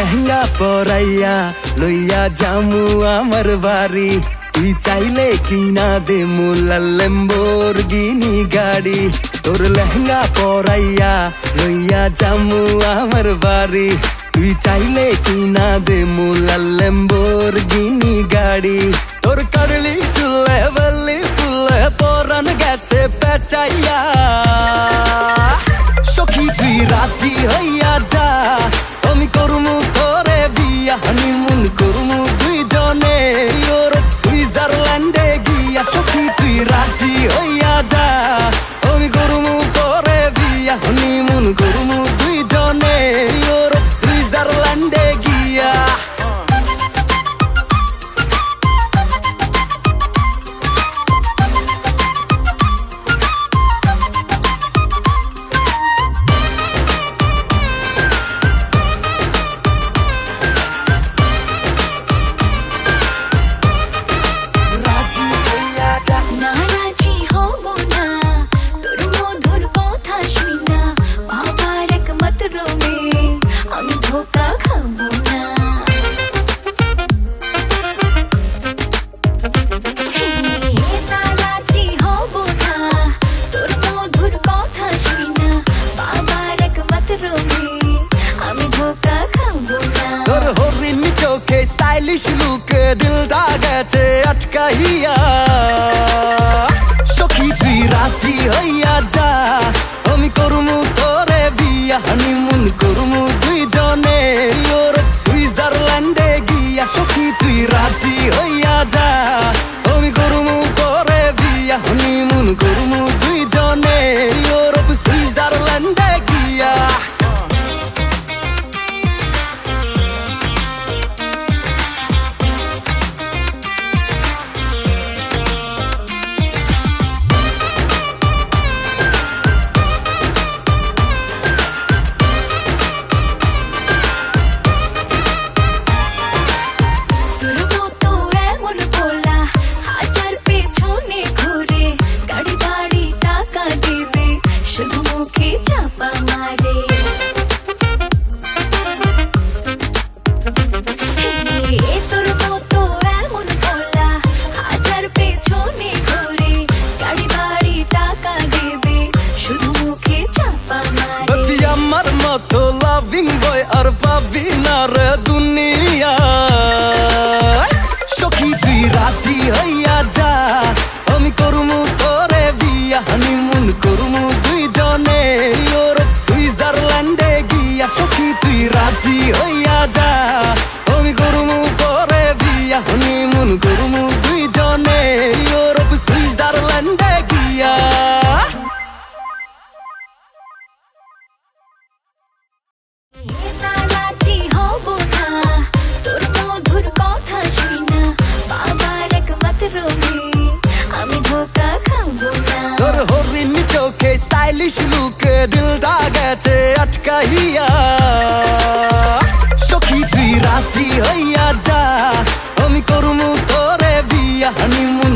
লেহেঙ্গা পরাইয়া লইয়া জামু আমার বাড়ি তুই চাইলে কিনা দেমু ল্যাম্বরগিনি গাড়ি তোর লেহেঙ্গা পরাইয়া লইয়া জামু আমার বাড়ি তুই চাইলে কিনা দেমু ল্যাম্বরগিনি গাড়ি তোর কারলি চুলে বললি ফুলে পরান গেছে পেঁচাইয়া সখী তুই রাজি হইয়া যা আমি করমু তোরে বিয়া হানিমুন করমু দুইজনে ইউরোপ সুইজারল্যান্ডে গিয়া সখী তুই রাজি হইয়া যা আমি করমু তোরে বিয়া হানিমুন করমু দুইজনে ইউরোপ সুইজারল্যান্ডে গিয়া স্টাইলিশ লুকে দিলটা গেছে আটকাইয়া সখী তুই রাজি হইয়া যা আমি করমু তোরে বিয়া হানিমুন করমু দুইজনে ইউরোপ সুইজারল্যান্ডে গিয়া সখী তুই রাজি হইয়া যা আমি করমু তোরে বিয়া হানিমুন করমু দুইজনে ইউরোপ সুইজারল্যান্ডে গিয়া তো লাভিং বয় আর পাবি না রে দুনিয়া সখী তুই রাজি হইয়া যা আমি করমু তোরে বিয়া হানিমুন করমু দুইজনে ইউরোপ সুইজারল্যান্ডে গিয়া সখী তুই রাজি হইয়া যা আমি করমু তোরে বিয়া হানিমুন করমু দুইজনে ইউরোপ সুইজারল্যান্ডে গিয়া স্টাইলিশ লুকে দিলটা গেছে আটকাইয়া সখী তুই রাজি হইয়া যা আমি করমু তোরে বিয়া হানিমুন